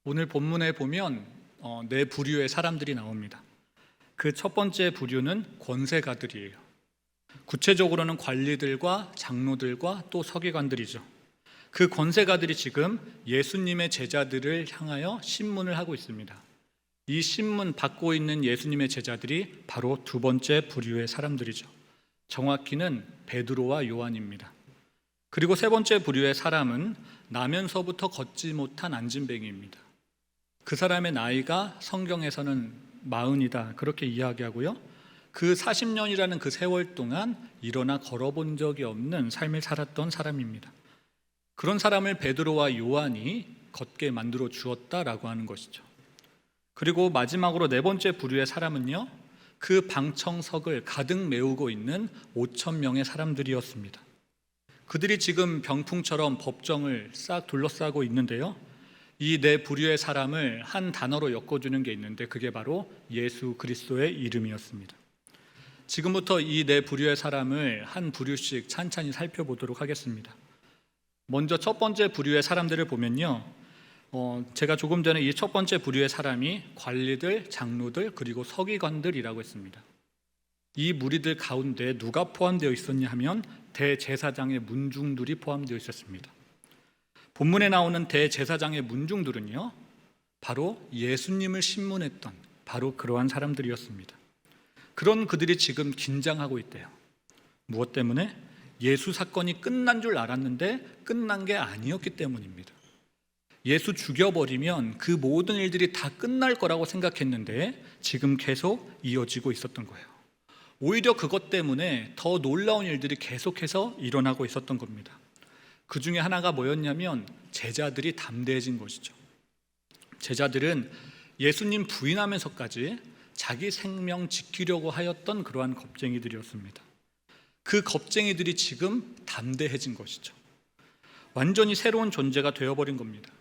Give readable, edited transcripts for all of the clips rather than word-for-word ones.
오늘 본문에 보면 네 부류의 사람들이 나옵니다. 그 첫 번째 부류는 권세가들이에요. 구체적으로는 관리들과 장로들과 또 서기관들이죠. 그 권세가들이 지금 예수님의 제자들을 향하여 신문을 하고 있습니다. 이 신문 받고 있는 예수님의 제자들이 바로 두 번째 부류의 사람들이죠. 정확히는 베드로와 요한입니다. 그리고 세 번째 부류의 사람은 나면서부터 걷지 못한 안진뱅이입니다. 그 사람의 나이가 성경에서는 40이다 그렇게 이야기하고요. 그 40년이라는 그 세월 동안 일어나 걸어본 적이 없는 삶을 살았던 사람입니다. 그런 사람을 베드로와 요한이 걷게 만들어 주었다라고 하는 것이죠. 그리고 마지막으로 네 번째 부류의 사람은요, 그 방청석을 가득 메우고 있는 5,000명의 사람들이었습니다. 그들이 지금 병풍처럼 법정을 싹 둘러싸고 있는데요, 이 네 부류의 사람을 한 단어로 엮어주는 게 있는데 그게 바로 예수 그리스도의 이름이었습니다. 지금부터 이 네 부류의 사람을 한 부류씩 찬찬히 살펴보도록 하겠습니다. 먼저 첫 번째 부류의 사람들을 보면요, 제가 조금 전에 이 첫 번째 부류의 사람이 관리들, 장로들, 그리고 서기관들이라고 했습니다. 이 무리들 가운데 누가 포함되어 있었냐 하면 대제사장의 문중들이 포함되어 있었습니다. 본문에 나오는 대제사장의 문중들은요, 바로 예수님을 신문했던 바로 그러한 사람들이었습니다. 그런 그들이 지금 긴장하고 있대요. 무엇 때문에? 예수 사건이 끝난 줄 알았는데 끝난 게 아니었기 때문입니다. 예수 죽여버리면 그 모든 일들이 다 끝날 거라고 생각했는데 지금 계속 이어지고 있었던 거예요. 오히려 그것 때문에 더 놀라운 일들이 계속해서 일어나고 있었던 겁니다. 그 중에 하나가 뭐였냐면 제자들이 담대해진 것이죠. 제자들은 예수님 부인하면서까지 자기 생명 지키려고 하였던 그러한 겁쟁이들이었습니다. 그 겁쟁이들이 지금 담대해진 것이죠. 완전히 새로운 존재가 되어버린 겁니다.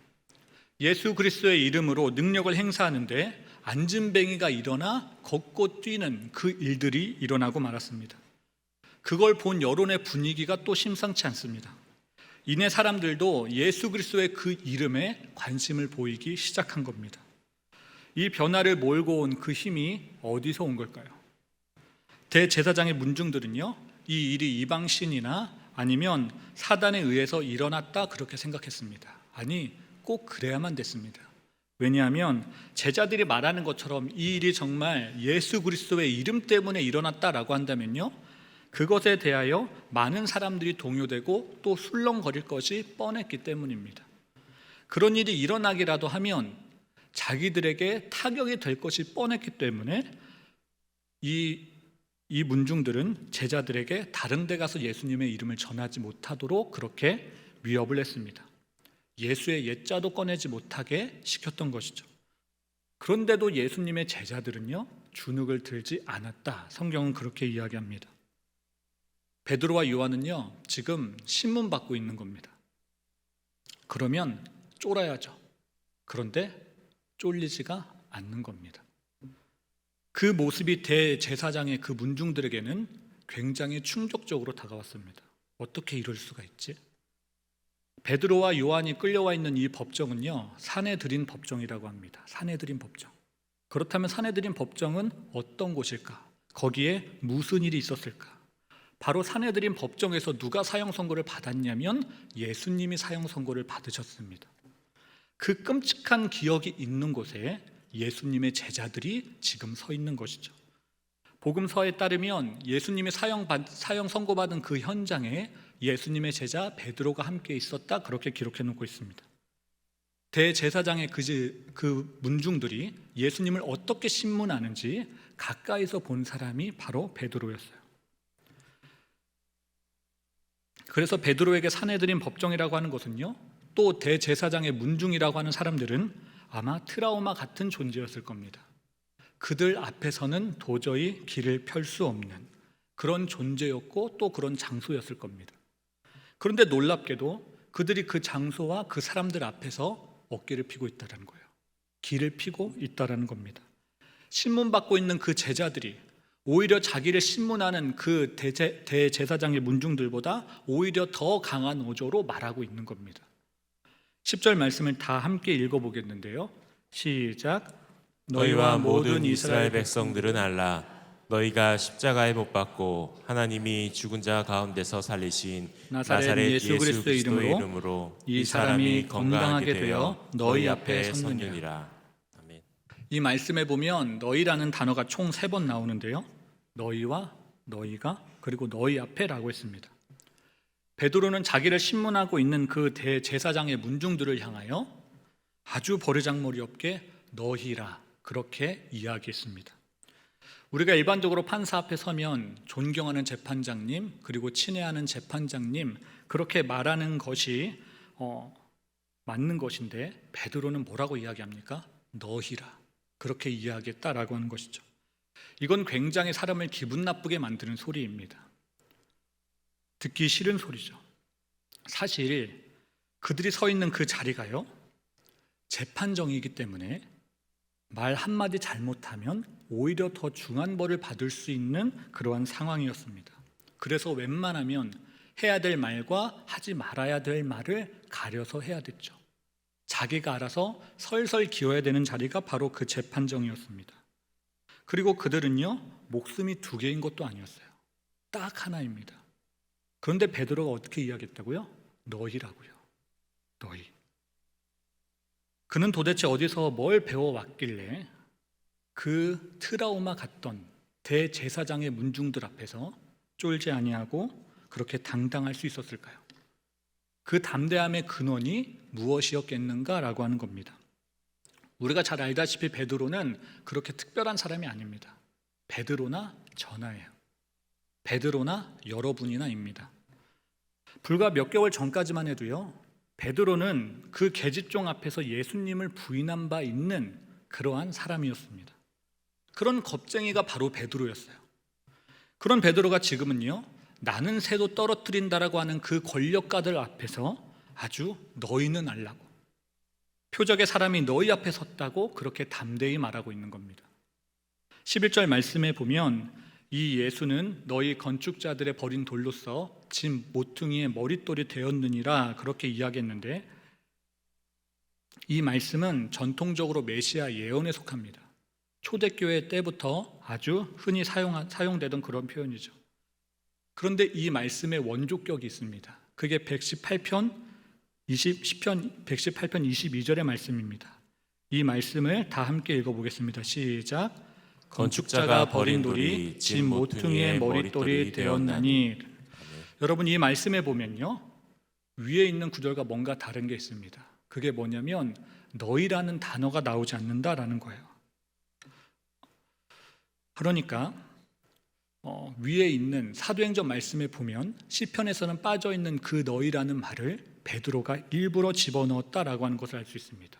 예수 그리스도의 이름으로 능력을 행사하는데 안진뱅이가 일어나 걷고 뛰는 그 일들이 일어나고 말았습니다. 그걸 본 여론의 분위기가 또 심상치 않습니다. 이내 사람들도 예수 그리스도의 그 이름에 관심을 보이기 시작한 겁니다. 이 변화를 몰고 온 그 힘이 어디서 온 걸까요? 대제사장의 문중들은요, 이 일이 이방신이나 아니면 사단에 의해서 일어났다 그렇게 생각했습니다. 아니, 꼭 그래야만 됐습니다. 왜냐하면 제자들이 말하는 것처럼 이 일이 정말 예수 그리스도의 이름 때문에 일어났다라고 한다면요, 그것에 대하여 많은 사람들이 동요되고 또 술렁거릴 것이 뻔했기 때문입니다. 그런 일이 일어나기라도 하면 자기들에게 타격이 될 것이 뻔했기 때문에 이 문중들은 제자들에게 다른 데 가서 예수님의 이름을 전하지 못하도록 그렇게 위협을 했습니다. 예수의 옛자도 꺼내지 못하게 시켰던 것이죠. 그런데도 예수님의 제자들은요, 주눅을 들지 않았다. 성경은 그렇게 이야기합니다. 베드로와 요한은요, 지금 신문 받고 있는 겁니다. 그러면 쫄아야죠. 그런데 쫄리지가 않는 겁니다. 그 모습이 대제사장의 그 문중들에게는 굉장히 충격적으로 다가왔습니다. 어떻게 이럴 수가 있지? 베드로와 요한이 끌려와 있는 이 법정은요, 사내들인 법정이라고 합니다. 사내들인 법정. 그렇다면 사내들인 법정은 어떤 곳일까? 거기에 무슨 일이 있었을까? 바로 사내들인 법정에서 누가 사형 선고를 받았냐면 예수님이 사형 선고를 받으셨습니다. 그 끔찍한 기억이 있는 곳에 예수님의 제자들이 지금 서 있는 것이죠. 복음서에 따르면 예수님이 사형 선고받은 그 현장에 예수님의 제자 베드로가 함께 있었다 그렇게 기록해 놓고 있습니다. 대제사장의 그 문중들이 예수님을 어떻게 신문하는지 가까이서 본 사람이 바로 베드로였어요. 그래서 베드로에게 사내들인 법정이라고 하는 것은요, 또 대제사장의 문중이라고 하는 사람들은 아마 트라우마 같은 존재였을 겁니다. 그들 앞에서는 도저히 길을 펼 수 없는 그런 존재였고 또 그런 장소였을 겁니다. 그런데 놀랍게도 그들이 그 장소와 그 사람들 앞에서 어깨를 피고 있다는 거예요. 길을 피고 있다는 겁니다. 신문받고 있는 그 제자들이 오히려 자기를 신문하는 그 대제사장의 문중들보다 오히려 더 강한 어조로 말하고 있는 겁니다. 10절 말씀을 다 함께 읽어보겠는데요. 시작. 너희와 모든 이스라엘 백성들은 알라. 너희가 십자가에 못 박고 하나님이 죽은 자 가운데서 살리신 나사렛 예수 그리스도의 이름으로 이름으로 이 사람이 건강하게 되어 너희 앞에 섰느니라. 섰느니라. 아멘. 이 말씀에 보면 너희라는 단어가 총 3번 나오는데요. 너희와 너희가 그리고 너희 앞에라고 했습니다. 베드로는 자기를 신문하고 있는 그 대제사장의 문중들을 향하여 아주 버르장머리 없게 너희라 그렇게 이야기했습니다. 우리가 일반적으로 판사 앞에 서면 존경하는 재판장님 그리고 친애하는 재판장님 그렇게 말하는 것이 맞는 것인데 베드로는 뭐라고 이야기합니까? 너희라 그렇게 이야기했다라고 하는 것이죠. 이건 굉장히 사람을 기분 나쁘게 만드는 소리입니다. 듣기 싫은 소리죠. 사실 그들이 서 있는 그 자리가요 재판정이기 때문에 말 한마디 잘못하면 오히려 더 중한 벌을 받을 수 있는 그러한 상황이었습니다. 그래서 웬만하면 해야 될 말과 하지 말아야 될 말을 가려서 해야 됐죠. 자기가 알아서 설설 기어야 되는 자리가 바로 그 재판정이었습니다. 그리고 그들은요 목숨이 2개인 것도 아니었어요. 딱 하나입니다. 그런데 베드로가 어떻게 이야기했다고요? 너희라고요. 너희. 그는 도대체 어디서 뭘 배워왔길래 그 트라우마 같던 대제사장의 문중들 앞에서 쫄지 아니하고 그렇게 당당할 수 있었을까요? 그 담대함의 근원이 무엇이었겠는가라고 하는 겁니다. 우리가 잘 알다시피 베드로는 그렇게 특별한 사람이 아닙니다. 베드로나 저나예요. 베드로나 여러분이나입니다. 불과 몇 개월 전까지만 해도요 베드로는 그 계집종 앞에서 예수님을 부인한 바 있는 그러한 사람이었습니다. 그런 겁쟁이가 바로 베드로였어요. 그런 베드로가 지금은요 나는 새도 떨어뜨린다라고 하는 그 권력가들 앞에서 아주 너희는 알라고 표적의 사람이 너희 앞에 섰다고 그렇게 담대히 말하고 있는 겁니다. 11절 말씀에 보면 이 예수는 너희 건축자들의 버린 돌로서 진 모퉁이의 머릿돌이 되었느니라 그렇게 이야기했는데 이 말씀은 전통적으로 메시아 예언에 속합니다. 초대교회 때부터 아주 흔히 사용되던 그런 표현이죠. 그런데 이 말씀의 원조격이 있습니다. 그게 118편 22절의 말씀입니다. 이 말씀을 다 함께 읽어보겠습니다. 시작. 건축자가 버린 돌이 진 모퉁이의 머릿돌이 되었나니. 여러분 이 말씀에 보면요 위에 있는 구절과 뭔가 다른 게 있습니다. 그게 뭐냐면 너희라는 단어가 나오지 않는다라는 거예요. 그러니까 위에 있는 사도행전 말씀에 보면 시편에서는 빠져있는 그 너희라는 말을 베드로가 일부러 집어넣었다라고 하는 것을 알 수 있습니다.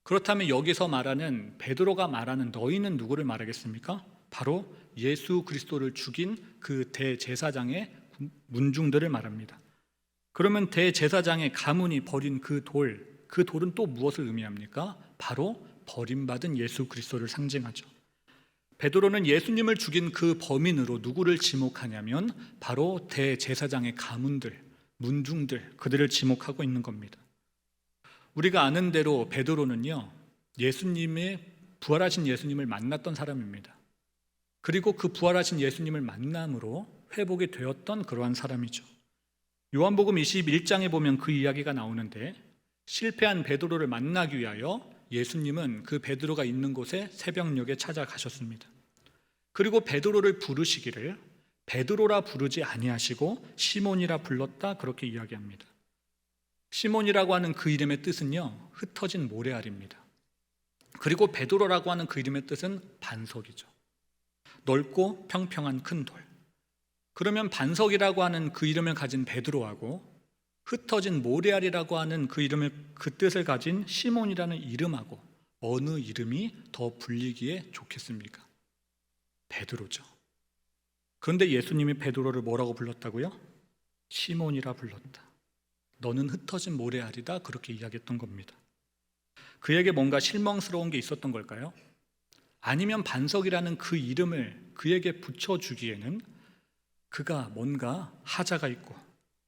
그렇다면 여기서 말하는 베드로가 말하는 너희는 누구를 말하겠습니까? 바로 예수 그리스도를 죽인 그 대제사장의 문중들을 말합니다. 그러면 대제사장의 가문이 버린 그 돌은 또 무엇을 의미합니까? 바로 버림받은 예수 그리스도를 상징하죠. 베드로는 예수님을 죽인 그 범인으로 누구를 지목하냐면 바로 대제사장의 가문들, 문중들, 그들을 지목하고 있는 겁니다. 우리가 아는 대로 베드로는요 부활하신 예수님을 만났던 사람입니다. 그리고 그 부활하신 예수님을 만남으로 회복이 되었던 그러한 사람이죠. 요한복음 21장에 보면 그 이야기가 나오는데 실패한 베드로를 만나기 위하여 예수님은 그 베드로가 있는 곳에 새벽녘에 찾아가셨습니다. 그리고 베드로를 부르시기를 베드로라 부르지 아니하시고 시몬이라 불렀다 그렇게 이야기합니다. 시몬이라고 하는 그 이름의 뜻은요 흩어진 모래알입니다. 그리고 베드로라고 하는 그 이름의 뜻은 반석이죠. 넓고 평평한 큰 돌. 그러면 반석이라고 하는 그 이름을 가진 베드로하고 흩어진 모래알이라고 하는 그 뜻을 가진 시몬이라는 이름하고 어느 이름이 더 불리기에 좋겠습니까? 베드로죠. 그런데 예수님이 베드로를 뭐라고 불렀다고요? 시몬이라 불렀다. 너는 흩어진 모래알이다 그렇게 이야기했던 겁니다. 그에게 뭔가 실망스러운 게 있었던 걸까요? 아니면 반석이라는 그 이름을 그에게 붙여주기에는 그가 뭔가 하자가 있고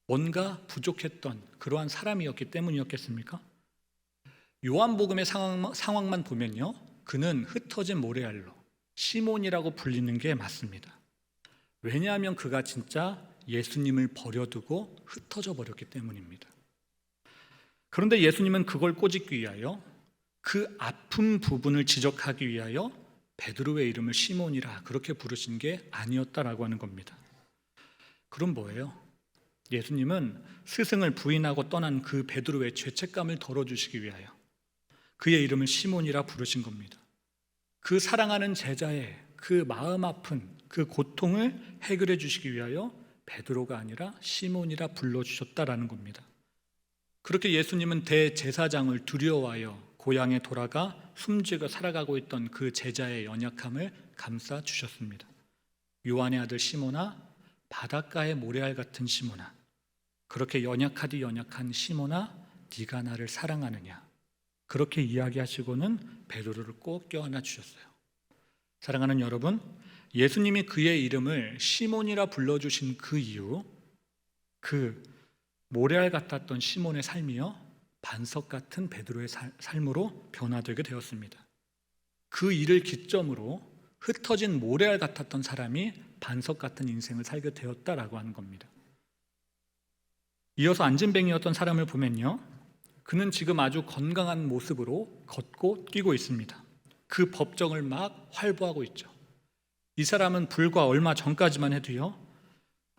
뭔가 부족했던 그러한 사람이었기 때문이었겠습니까? 요한복음의 상황만 보면요, 그는 흩어진 모래알로 시몬이라고 불리는 게 맞습니다. 왜냐하면 그가 진짜 예수님을 버려두고 흩어져 버렸기 때문입니다. 그런데 예수님은 그걸 꼬집기 위하여, 그 아픈 부분을 지적하기 위하여 베드로의 이름을 시몬이라 그렇게 부르신 게 아니었다라고 하는 겁니다. 그럼 뭐예요? 예수님은 스승을 부인하고 떠난 그 베드로의 죄책감을 덜어주시기 위하여 그의 이름을 시몬이라 부르신 겁니다. 그 사랑하는 제자의 그 마음 아픈 그 고통을 해결해 주시기 위하여 베드로가 아니라 시몬이라 불러주셨다라는 겁니다. 그렇게 예수님은 대제사장을 두려워하여 고향에 돌아가 숨지고 살아가고 있던 그 제자의 연약함을 감싸 주셨습니다. 요한의 아들 시몬아, 바닷가의 모래알 같은 시몬아, 그렇게 연약하디 연약한 시몬아, 네가 나를 사랑하느냐, 그렇게 이야기하시고는 베드로를 꼭 껴안아 주셨어요. 사랑하는 여러분, 예수님이 그의 이름을 시몬이라 불러주신 그 이유, 그 모래알 같았던 시몬의 삶이요, 반석 같은 베드로의 삶으로 변화되게 되었습니다. 그 일을 기점으로 흩어진 모래알 같았던 사람이 반석 같은 인생을 살게 되었다라고 하는 겁니다. 이어서 안진뱅이였던 사람을 보면요, 그는 지금 아주 건강한 모습으로 걷고 뛰고 있습니다. 그 법정을 막 활보하고 있죠. 이 사람은 불과 얼마 전까지만 해도요,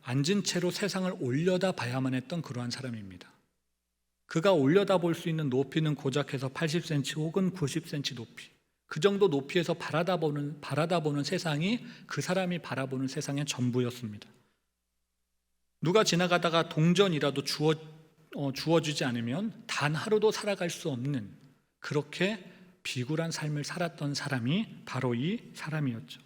앉은 채로 세상을 올려다 봐야만 했던 그러한 사람입니다. 그가 올려다 볼 수 있는 높이는 고작해서 80cm 혹은 90cm 높이, 그 정도 높이에서 바라다보는 세상이 그 사람이 바라보는 세상의 전부였습니다. 누가 지나가다가 동전이라도 주어주지 않으면 단 하루도 살아갈 수 없는, 그렇게 비굴한 삶을 살았던 사람이 바로 이 사람이었죠.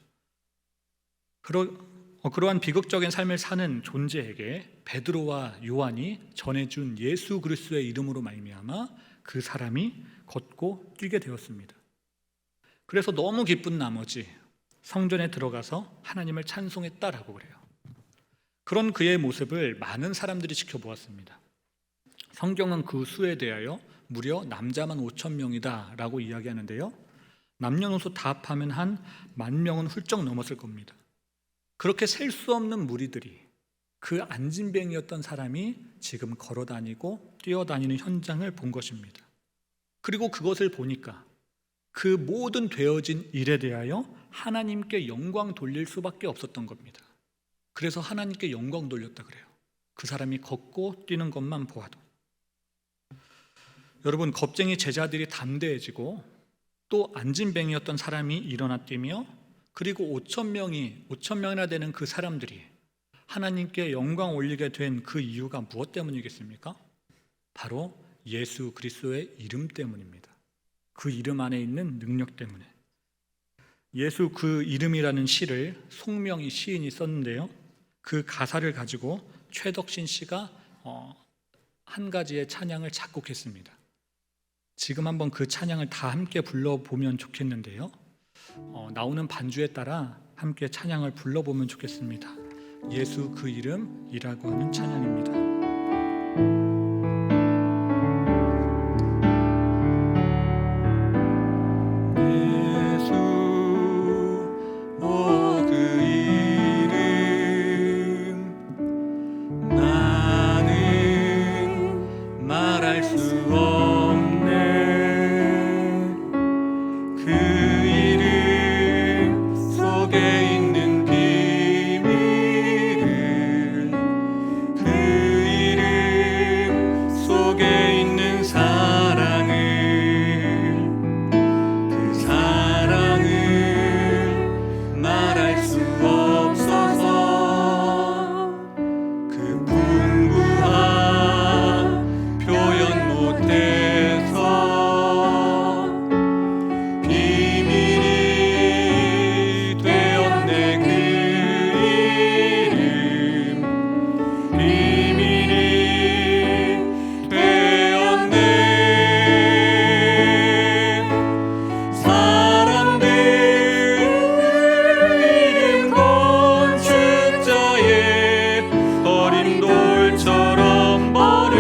그러한 비극적인 삶을 사는 존재에게 베드로와 요한이 전해준 예수 그리스도의 이름으로 말미암아 그 사람이 걷고 뛰게 되었습니다. 그래서 너무 기쁜 나머지 성전에 들어가서 하나님을 찬송했다라고 그래요. 그런 그의 모습을 많은 사람들이 지켜보았습니다. 성경은 그 수에 대하여 무려 남자만 5,000명이다 라고 이야기하는데요, 남녀노소 다 합하면 한 10,000명은 훌쩍 넘었을 겁니다. 그렇게 셀 수 없는 무리들이 그 안진뱅이였던 사람이 지금 걸어다니고 뛰어다니는 현장을 본 것입니다. 그리고 그것을 보니까 그 모든 되어진 일에 대하여 하나님께 영광 돌릴 수밖에 없었던 겁니다. 그래서 하나님께 영광 돌렸다 그래요. 그 사람이 걷고 뛰는 것만 보아도. 여러분, 겁쟁이 제자들이 담대해지고 또 안진뱅이였던 사람이 일어나 뛰며, 그리고 5,000명이나 되는 그 사람들이 하나님께 영광 올리게 된 그 이유가 무엇 때문이겠습니까? 바로 예수 그리스도의 이름 때문입니다. 그 이름 안에 있는 능력 때문에. 예수 그 이름이라는 시를 송명희 시인이 썼는데요, 그 가사를 가지고 최덕신 씨가 한 가지의 찬양을 작곡했습니다. 지금 한번 그 찬양을 다 함께 불러보면 좋겠는데요, 나오는 반주에 따라 함께 찬양을 불러보면 좋겠습니다. 예수 그 이름이라고 하는 찬양입니다. 돌처럼 버렸지만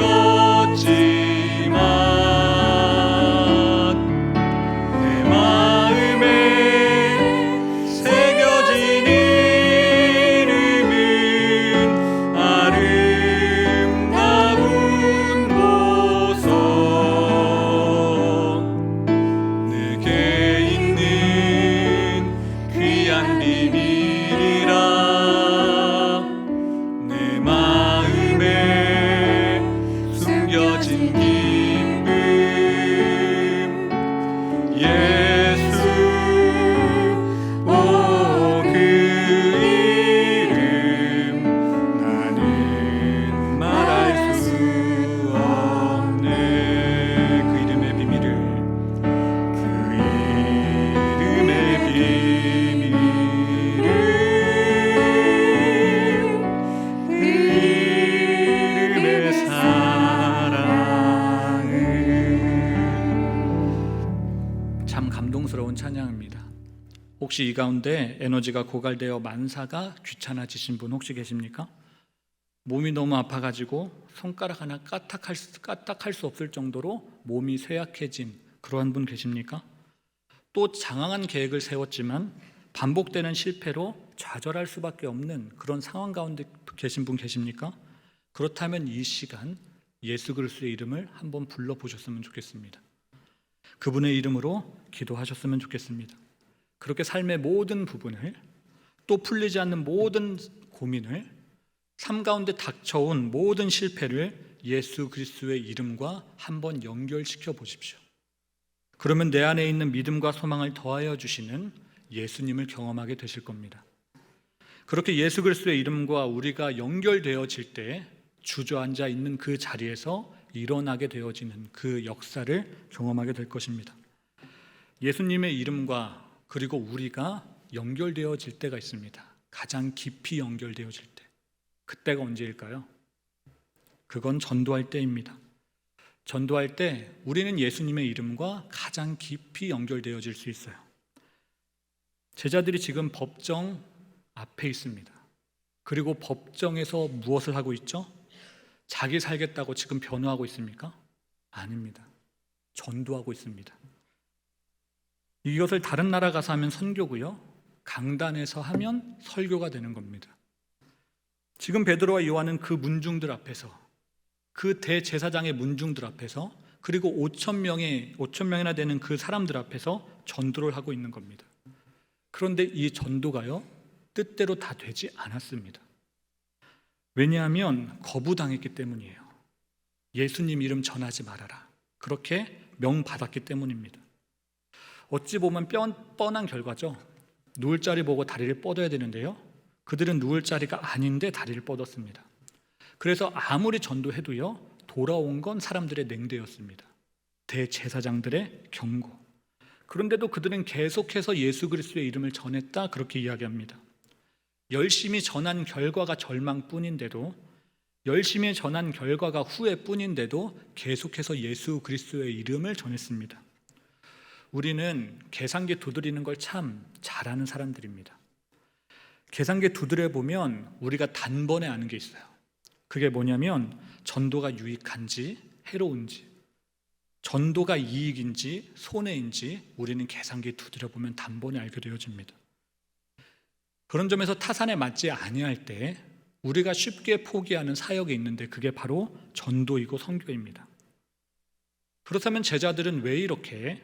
감동스러운 찬양입니다. 혹시 이 가운데 에너지가 고갈되어 만사가 귀찮아지신 분 혹시 계십니까? 몸이 너무 아파가지고 손가락 하나 까딱할 수 없을 정도로 몸이 쇠약해진 그러한 분 계십니까? 또 장황한 계획을 세웠지만 반복되는 실패로 좌절할 수밖에 없는 그런 상황 가운데 계신 분 계십니까? 그렇다면 이 시간 예수 그리스도의 이름을 한번 불러보셨으면 좋겠습니다. 그분의 이름으로 기도하셨으면 좋겠습니다. 그렇게 삶의 모든 부분을, 또 풀리지 않는 모든 고민을, 삶 가운데 닥쳐온 모든 실패를 예수 그리스도의 이름과 한번 연결시켜 보십시오. 그러면 내 안에 있는 믿음과 소망을 더하여 주시는 예수님을 경험하게 되실 겁니다. 그렇게 예수 그리스도의 이름과 우리가 연결되어질 때 주저앉아 있는 그 자리에서 일어나게 되어지는 그 역사를 경험하게 될 것입니다. 예수님의 이름과 그리고 우리가 연결되어질 때가 있습니다. 가장 깊이 연결되어질 때. 그때가 언제일까요? 그건 전도할 때입니다. 전도할 때 우리는 예수님의 이름과 가장 깊이 연결되어질 수 있어요. 제자들이 지금 법정 앞에 있습니다. 그리고 법정에서 무엇을 하고 있죠? 자기 살겠다고 지금 변호하고 있습니까? 아닙니다. 전도하고 있습니다. 이것을 다른 나라 가서 하면 선교고요, 강단에서 하면 설교가 되는 겁니다. 지금 베드로와 요한은 그 문중들 앞에서, 그 대제사장의 문중들 앞에서, 그리고 5,000명이나 되는 그 사람들 앞에서 전도를 하고 있는 겁니다. 그런데 이 전도가요, 뜻대로 다 되지 않았습니다. 왜냐하면 거부당했기 때문이에요. 예수님 이름 전하지 말아라, 그렇게 명받았기 때문입니다. 어찌 보면 뻔한 결과죠. 누울 자리 보고 다리를 뻗어야 되는데요, 그들은 누울 자리가 아닌데 다리를 뻗었습니다. 그래서 아무리 전도해도요, 돌아온 건 사람들의 냉대였습니다. 대제사장들의 경고. 그런데도 그들은 계속해서 예수 그리스도의 이름을 전했다, 그렇게 이야기합니다. 열심히 전한 결과가 절망뿐인데도, 열심히 전한 결과가 후회뿐인데도 계속해서 예수 그리스도의 이름을 전했습니다. 우리는 계산기 두드리는 걸 참 잘하는 사람들입니다. 계산기 두드려 보면 우리가 단번에 아는 게 있어요. 그게 뭐냐면 전도가 유익한지 해로운지, 전도가 이익인지 손해인지 우리는 계산기 두드려 보면 단번에 알게 되어집니다. 그런 점에서 타산에 맞지 아니할 때 우리가 쉽게 포기하는 사역이 있는데 그게 바로 전도이고 선교입니다. 그렇다면 제자들은 왜 이렇게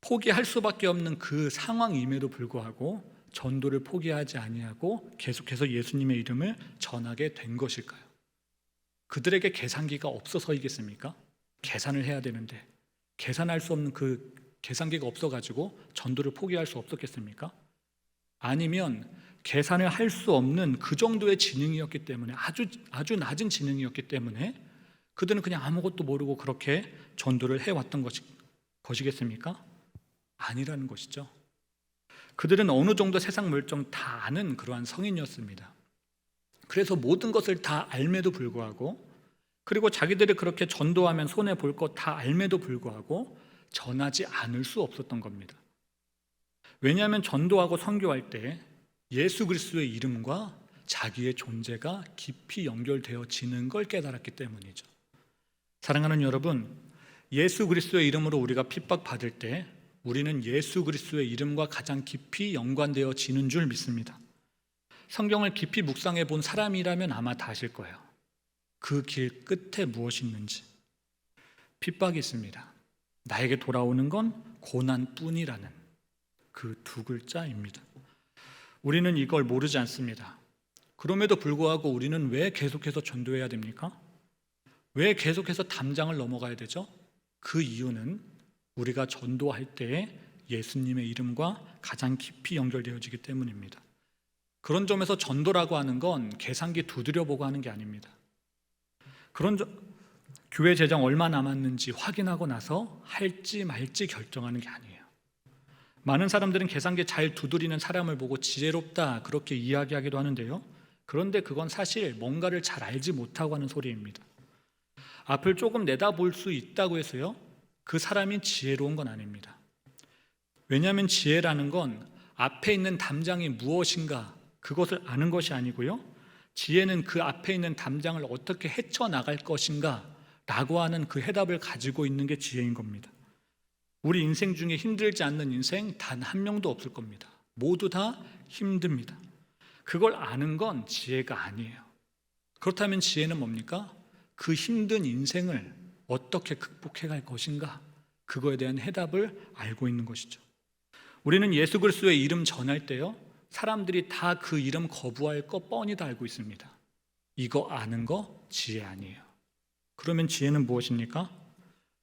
포기할 수밖에 없는 그 상황임에도 불구하고 전도를 포기하지 아니하고 계속해서 예수님의 이름을 전하게 된 것일까요? 그들에게 계산기가 없어서이겠습니까? 계산을 해야 되는데 계산할 수 없는 그 계산기가 없어가지고 전도를 포기할 수 없었겠습니까? 아니면 계산을 할 수 없는 그 정도의 지능이었기 때문에, 아주 낮은 지능이었기 때문에 그들은 그냥 아무것도 모르고 그렇게 전도를 해왔던 것이겠습니까? 아니라는 것이죠. 그들은 어느 정도 세상 물정 다 아는 그러한 성인이었습니다. 그래서 모든 것을 다 알매도 불구하고, 그리고 자기들이 그렇게 전도하면 손해볼 것 다 알매도 불구하고 전하지 않을 수 없었던 겁니다. 왜냐하면 전도하고 선교할 때 예수 그리스도의 이름과 자기의 존재가 깊이 연결되어지는 걸 깨달았기 때문이죠. 사랑하는 여러분, 예수 그리스도의 이름으로 우리가 핍박받을 때 우리는 예수 그리스도의 이름과 가장 깊이 연관되어지는 줄 믿습니다. 성경을 깊이 묵상해 본 사람이라면 아마 다 아실 거예요. 그 길 끝에 무엇이 있는지. 핍박이 있습니다. 나에게 돌아오는 건 고난뿐이라는 그 두 글자입니다. 우리는 이걸 모르지 않습니다. 그럼에도 불구하고 우리는 왜 계속해서 전도해야 됩니까? 왜 계속해서 담장을 넘어가야 되죠? 그 이유는 우리가 전도할 때에 예수님의 이름과 가장 깊이 연결되어지기 때문입니다. 그런 점에서 전도라고 하는 건 계산기 두드려보고 하는 게 아닙니다. 교회 재정 얼마 남았는지 확인하고 나서 할지 말지 결정하는 게 아니에요. 많은 사람들은 계산기 잘 두드리는 사람을 보고 지혜롭다 그렇게 이야기하기도 하는데요, 그런데 그건 사실 뭔가를 잘 알지 못하고 하는 소리입니다. 앞을 조금 내다볼 수 있다고 해서요, 그 사람이 지혜로운 건 아닙니다. 왜냐하면 지혜라는 건 앞에 있는 담장이 무엇인가 그것을 아는 것이 아니고요, 지혜는 그 앞에 있는 담장을 어떻게 헤쳐나갈 것인가 라고 하는 그 해답을 가지고 있는 게 지혜인 겁니다. 우리 인생 중에 힘들지 않는 인생 단 한 명도 없을 겁니다. 모두 다 힘듭니다. 그걸 아는 건 지혜가 아니에요. 그렇다면 지혜는 뭡니까? 그 힘든 인생을 어떻게 극복해 갈 것인가, 그거에 대한 해답을 알고 있는 것이죠. 우리는 예수 그리스도의 이름 전할 때요, 사람들이 다 그 이름 거부할 거 뻔히 다 알고 있습니다. 이거 아는 거 지혜 아니에요. 그러면 지혜는 무엇입니까?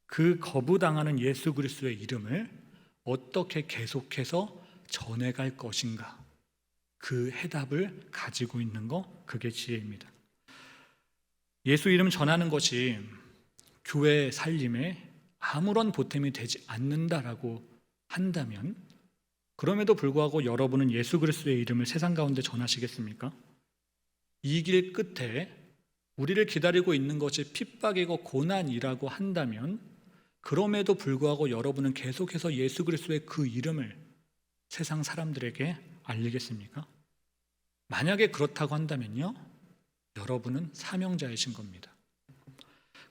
그 거부당하는 예수 그리스도의 이름을 어떻게 계속해서 전해갈 것인가, 그 해답을 가지고 있는 거, 그게 지혜입니다. 예수 이름 전하는 것이 교회 살림에 아무런 보탬이 되지 않는다라고 한다면, 그럼에도 불구하고 여러분은 예수 그리스도의 이름을 세상 가운데 전하시겠습니까? 이 길 끝에 우리를 기다리고 있는 것이 핍박이고 고난이라고 한다면, 그럼에도 불구하고 여러분은 계속해서 예수 그리스도의 그 이름을 세상 사람들에게 알리겠습니까? 만약에 그렇다고 한다면요, 여러분은 사명자이신 겁니다.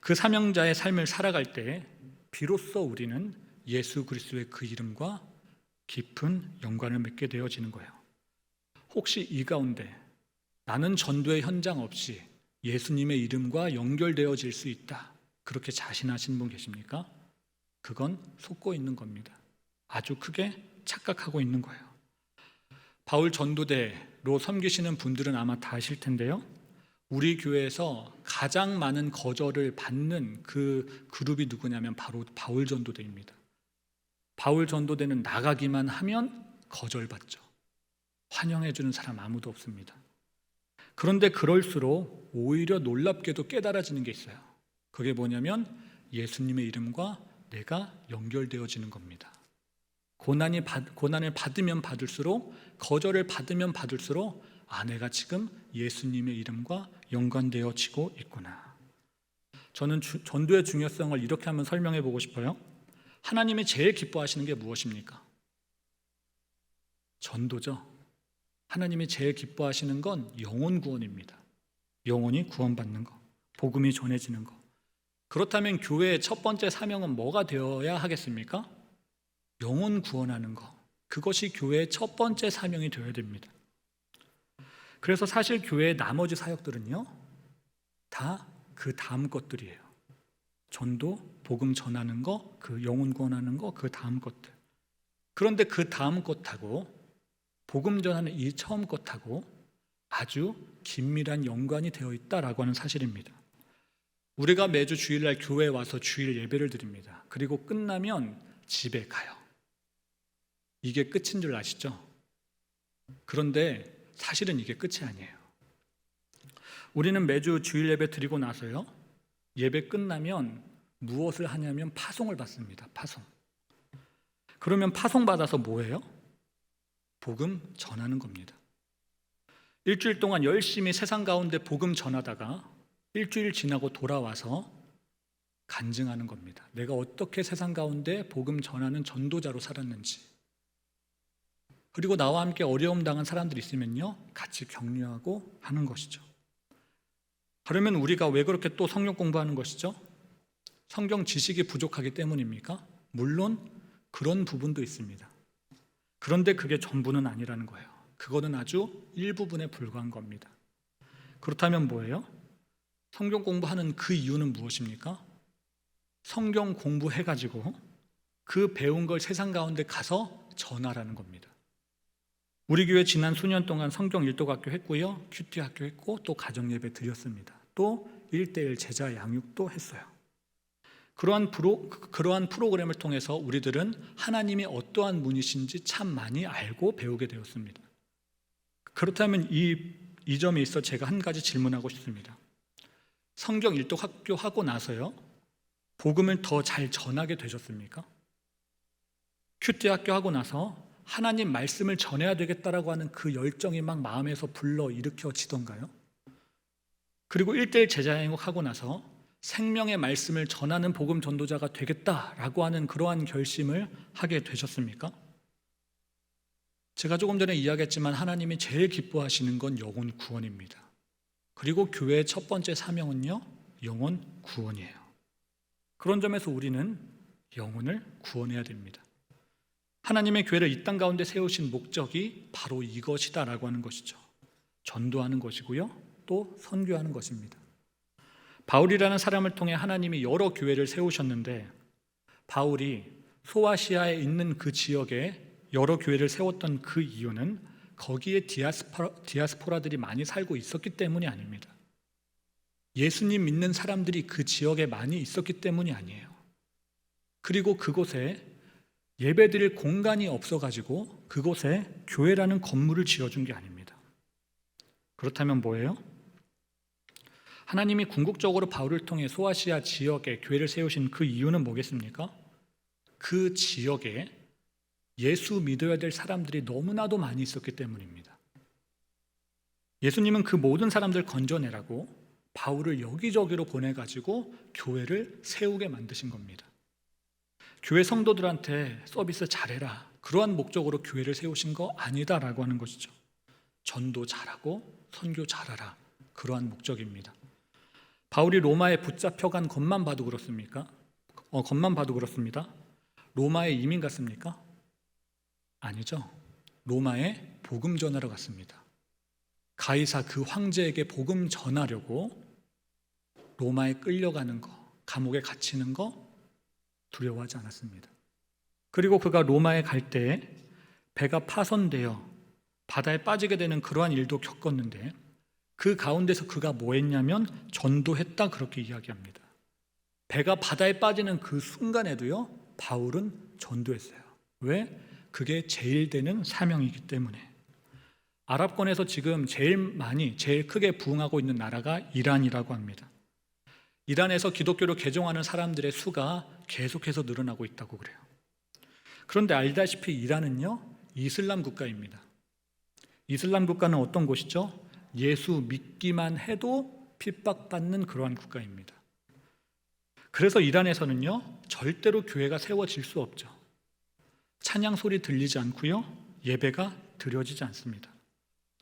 그 사명자의 삶을 살아갈 때 비로소 우리는 예수 그리스도의 그 이름과 깊은 연관을 맺게 되어지는 거예요. 혹시 이 가운데 나는 전도의 현장 없이 예수님의 이름과 연결되어질 수 있다, 그렇게 자신하신 분 계십니까? 그건 속고 있는 겁니다. 아주 크게 착각하고 있는 거예요. 바울 전도대로 섬기시는 분들은 아마 다 아실 텐데요, 우리 교회에서 가장 많은 거절을 받는 그 그룹이 누구냐면 바로 바울 전도대입니다. 바울 전도대는 나가기만 하면 거절받죠. 환영해 주는 사람 아무도 없습니다. 그런데 그럴수록 오히려 놀랍게도 깨달아지는 게 있어요. 그게 뭐냐면 예수님의 이름과 내가 연결되어지는 겁니다. 고난을 받으면 받을수록, 거절을 받으면 받을수록, 내가 지금 예수님의 이름과 연관되어지고 있구나. 저는 전도의 중요성을 이렇게 한번 설명해 보고 싶어요. 하나님이 제일 기뻐하시는 게 무엇입니까? 전도죠. 하나님이 제일 기뻐하시는 건 영혼 구원입니다. 영혼이 구원받는 거, 복음이 전해지는 거. 그렇다면 교회의 첫 번째 사명은 뭐가 되어야 하겠습니까? 영혼 구원하는 거. 그것이 교회의 첫 번째 사명이 되어야 됩니다. 그래서 사실 교회의 나머지 사역들은요, 다 그 다음 것들이에요. 전도, 복음 전하는 거, 그 영혼 구원하는 거, 그 다음 것들. 그런데 그 다음 것하고 복음 전하는 이 처음 것하고 아주 긴밀한 연관이 되어 있다라고 하는 사실입니다. 우리가 매주 주일날 교회에 와서 주일 예배를 드립니다. 그리고 끝나면 집에 가요. 이게 끝인 줄 아시죠? 그런데 사실은 이게 끝이 아니에요. 우리는 매주 주일 예배 드리고 나서요, 예배 끝나면 무엇을 하냐면 파송을 받습니다. 파송. 그러면 파송 받아서 뭐예요? 복음 전하는 겁니다. 일주일 동안 열심히 세상 가운데 복음 전하다가 일주일 지나고 돌아와서 간증하는 겁니다. 내가 어떻게 세상 가운데 복음 전하는 전도자로 살았는지. 그리고 나와 함께 어려움 당한 사람들이 있으면요, 같이 격려하고 하는 것이죠. 그러면 우리가 왜 그렇게 또 성경 공부하는 것이죠? 성경 지식이 부족하기 때문입니까? 물론 그런 부분도 있습니다. 그런데 그게 전부는 아니라는 거예요. 그거는 아주 일부분에 불과한 겁니다. 그렇다면 뭐예요? 성경 공부하는 그 이유는 무엇입니까? 성경 공부해가지고 그 배운 걸 세상 가운데 가서 전하라는 겁니다. 우리 교회 지난 수년 동안 성경 일독학교 했고요, 큐티 학교 했고, 또 가정예배 드렸습니다. 또 1:1 제자 양육도 했어요. 그러한 프로그램을 통해서 우리들은 하나님이 어떠한 분이신지 참 많이 알고 배우게 되었습니다. 그렇다면 이 점에 있어 제가 한 가지 질문하고 싶습니다. 성경 일독학교 하고 나서요, 복음을 더 잘 전하게 되셨습니까? 큐티 학교 하고 나서 하나님 말씀을 전해야 되겠다라고 하는 그 열정이 막 마음에서 불러 일으켜지던가요? 그리고 1:1 제자양육 하고 나서 생명의 말씀을 전하는 복음 전도자가 되겠다라고 하는 그러한 결심을 하게 되셨습니까? 제가 조금 전에 이야기했지만 하나님이 제일 기뻐하시는 건 영혼 구원입니다. 그리고 교회의 첫 번째 사명은요, 영혼 구원이에요. 그런 점에서 우리는 영혼을 구원해야 됩니다. 하나님의 교회를 이 땅 가운데 세우신 목적이 바로 이것이다라고 하는 것이죠. 전도하는 것이고요, 또 선교하는 것입니다. 바울이라는 사람을 통해 하나님이 여러 교회를 세우셨는데, 바울이 소아시아에 있는 그 지역에 여러 교회를 세웠던 그 이유는 거기에 디아스포라들이 많이 살고 있었기 때문이 아닙니다. 예수님 믿는 사람들이 그 지역에 많이 있었기 때문이 아니에요. 그리고 그곳에 예배드릴 공간이 없어가지고 그곳에 교회라는 건물을 지어준 게 아닙니다. 그렇다면 뭐예요? 하나님이 궁극적으로 바울을 통해 소아시아 지역에 교회를 세우신 그 이유는 뭐겠습니까? 그 지역에 예수 믿어야 될 사람들이 너무나도 많이 있었기 때문입니다. 예수님은 그 모든 사람들 건져내라고 바울을 여기저기로 보내가지고 교회를 세우게 만드신 겁니다. 교회 성도들한테 서비스 잘해라, 그러한 목적으로 교회를 세우신 거 아니다라고 하는 것이죠. 전도 잘하고 선교 잘하라, 그러한 목적입니다. 바울이 로마에 붙잡혀간 것만 봐도 그렇습니까? 것만 봐도 그렇습니다. 로마에 이민 갔습니까? 아니죠. 로마에 복음 전하러 갔습니다. 가이사 그 황제에게 복음 전하려고 로마에 끌려가는 거, 감옥에 갇히는 거 두려워하지 않았습니다. 그리고 그가 로마에 갈 때 배가 파손되어 바다에 빠지게 되는 그러한 일도 겪었는데, 그 가운데서 그가 뭐 했냐면 전도했다, 그렇게 이야기합니다. 배가 바다에 빠지는 그 순간에도요, 바울은 전도했어요. 왜? 그게 제일 되는 사명이기 때문에. 아랍권에서 지금 제일 크게 부흥하고 있는 나라가 이란이라고 합니다. 이란에서 기독교를 개종하는 사람들의 수가 계속해서 늘어나고 있다고 그래요. 그런데 알다시피 이란은요, 이슬람 국가입니다. 이슬람 국가는 어떤 곳이죠? 예수 믿기만 해도 핍박받는 그러한 국가입니다. 그래서 이란에서는요, 절대로 교회가 세워질 수 없죠. 찬양 소리 들리지 않고요, 예배가 드려지지 않습니다.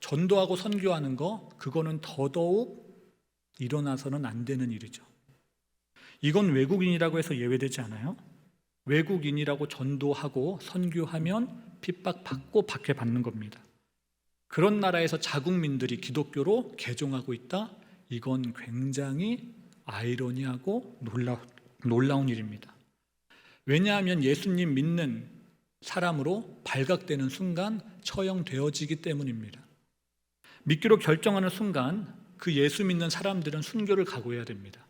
전도하고 선교하는 거, 그거는 더더욱 일어나서는 안 되는 일이죠. 이건 외국인이라고 해서 예외되지 않아요. 외국인이라고 전도하고 선교하면 핍박받고 박해받는 겁니다. 그런 나라에서 자국민들이 기독교로 개종하고 있다? 이건 굉장히 아이러니하고 놀라운 일입니다. 왜냐하면 예수님 믿는 사람으로 발각되는 순간 처형되어지기 때문입니다. 믿기로 결정하는 순간 그 예수 믿는 사람들은 순교를 각오해야 됩니다.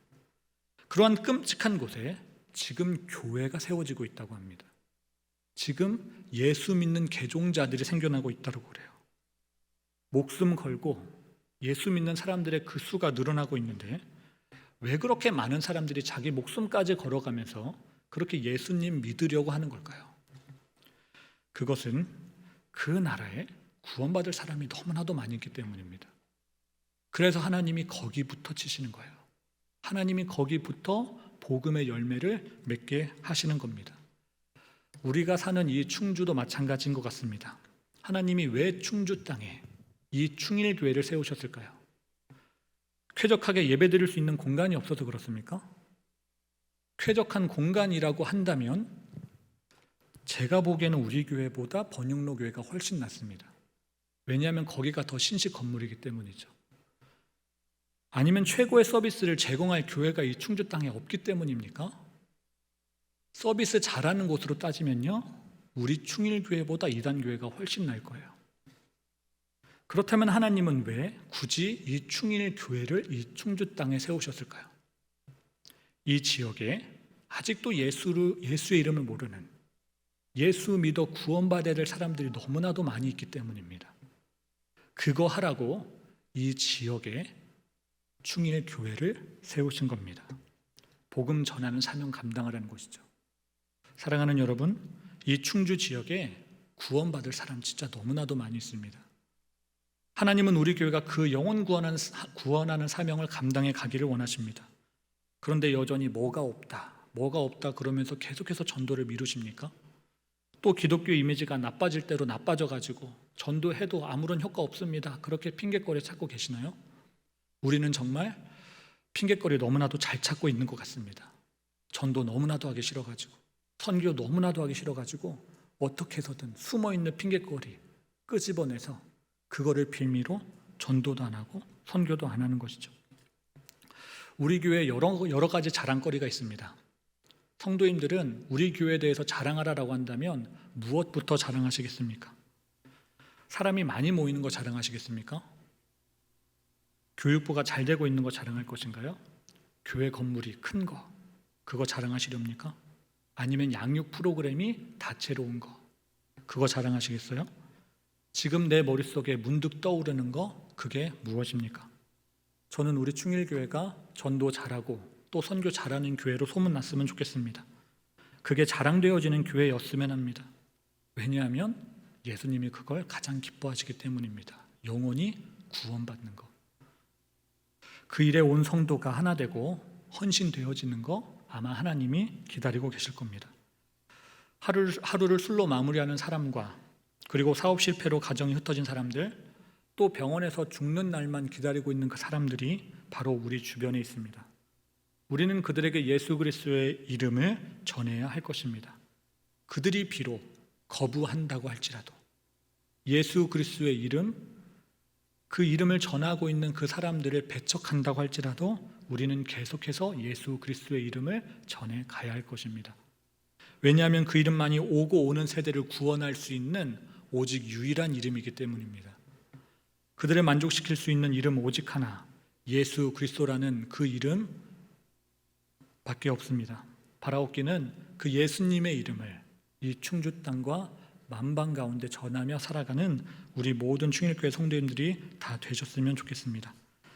그러한 끔찍한 곳에 지금 교회가 세워지고 있다고 합니다. 지금 예수 믿는 개종자들이 생겨나고 있다고 그래요. 목숨 걸고 예수 믿는 사람들의 그 수가 늘어나고 있는데, 왜 그렇게 많은 사람들이 자기 목숨까지 걸어가면서 그렇게 예수님 믿으려고 하는 걸까요? 그것은 그 나라에 구원받을 사람이 너무나도 많이 있기 때문입니다. 그래서 하나님이 거기부터 치시는 거예요. 하나님이 거기부터 복음의 열매를 맺게 하시는 겁니다. 우리가 사는 이 충주도 마찬가지인 것 같습니다. 하나님이 왜 충주 땅에 이 충일교회를 세우셨을까요? 쾌적하게 예배드릴 수 있는 공간이 없어서 그렇습니까? 쾌적한 공간이라고 한다면 제가 보기에는 우리 교회보다 번영로 교회가 훨씬 낫습니다. 왜냐하면 거기가 더 신식 건물이기 때문이죠. 아니면 최고의 서비스를 제공할 교회가 이 충주 땅에 없기 때문입니까? 서비스 잘하는 곳으로 따지면요, 우리 충일교회보다 이단교회가 훨씬 나을 거예요. 그렇다면 하나님은 왜 굳이 이 충일교회를 이 충주 땅에 세우셨을까요? 이 지역에 아직도 예수의 이름을 모르는, 예수 믿어 구원받아야 될 사람들이 너무나도 많이 있기 때문입니다. 그거 하라고 이 지역에 충일교회를 세우신 겁니다. 복음 전하는 사명 감당하라는 것이죠. 사랑하는 여러분, 이 충주 지역에 구원받을 사람 진짜 너무나도 많이 있습니다. 하나님은 우리 교회가 그 영혼 구원하는 사명을 감당해 가기를 원하십니다. 그런데 여전히 뭐가 없다 그러면서 계속해서 전도를 미루십니까? 또 기독교 이미지가 나빠질 대로 나빠져 가지고 전도해도 아무런 효과 없습니다. 그렇게 핑계거리 찾고 계시나요? 우리는 정말 핑계거리 너무나도 잘 찾고 있는 것 같습니다. 전도 너무나도 하기 싫어가지고, 선교 너무나도 하기 싫어가지고 어떻게 해서든 숨어있는 핑계거리 끄집어내서 그거를 빌미로 전도도 안 하고 선교도 안 하는 것이죠. 우리 교회에 여러 가지 자랑거리가 있습니다. 성도님들은 우리 교회에 대해서 자랑하라고 한다면 무엇부터 자랑하시겠습니까? 사람이 많이 모이는 거 자랑하시겠습니까? 교육부가 잘 되고 있는 거 자랑할 것인가요? 교회 건물이 큰 거, 그거 자랑하시렵니까? 아니면 양육 프로그램이 다채로운 거, 그거 자랑하시겠어요? 지금 내 머릿속에 문득 떠오르는 거, 그게 무엇입니까? 저는 우리 충일교회가 전도 잘하고 또 선교 잘하는 교회로 소문났으면 좋겠습니다. 그게 자랑되어지는 교회였으면 합니다. 왜냐하면 예수님이 그걸 가장 기뻐하시기 때문입니다. 영혼이 구원받는 것. 그 일에 온 성도가 하나 되고 헌신되어지는 거 아마 하나님이 기다리고 계실 겁니다. 하루를 술로 마무리하는 사람과 그리고 사업 실패로 가정이 흩어진 사람들, 또 병원에서 죽는 날만 기다리고 있는 그 사람들이 바로 우리 주변에 있습니다. 우리는 그들에게 예수 그리스도의 이름을 전해야 할 것입니다. 그들이 비록 거부한다고 할지라도 예수 그리스도의 이름, 그 이름을 전하고 있는 그 사람들을 배척한다고 할지라도 우리는 계속해서 예수 그리스도의 이름을 전해 가야 할 것입니다. 왜냐하면 그 이름만이 오고 오는 세대를 구원할 수 있는 오직 유일한 이름이기 때문입니다. 그들을 만족시킬 수 있는 이름 오직 하나, 예수 그리스도라는 그 이름 밖에 없습니다. 바라옵기는 그 예수님의 이름을 이 충주 땅과 만방 가운데 전하며 살아가는 우리 모든 충일교회 성도님들이 다 되셨으면 좋겠습니다.